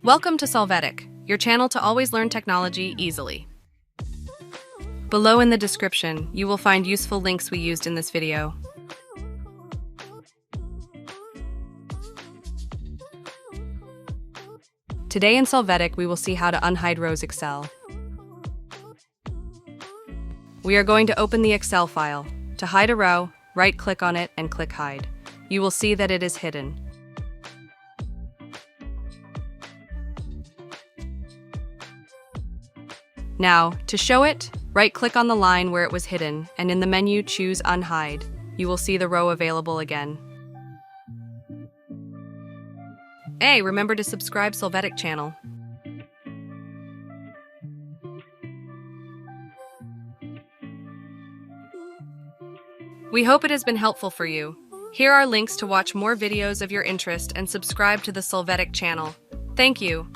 Welcome to Solvetic, your channel to always learn technology easily. Below in the description, you will find useful links we used in this video. Today in Solvetic, we will see how to unhide rows Excel. We are going to open the Excel file. To hide a row, right-click on it and click Hide. You will see that it is hidden. Now, to show it, right-click on the line where it was hidden, and in the menu choose Unhide. You will see the row available again. Hey, remember to subscribe Solvetic channel. We hope it has been helpful for you. Here are links to watch more videos of your interest and subscribe to the Solvetic channel. Thank you.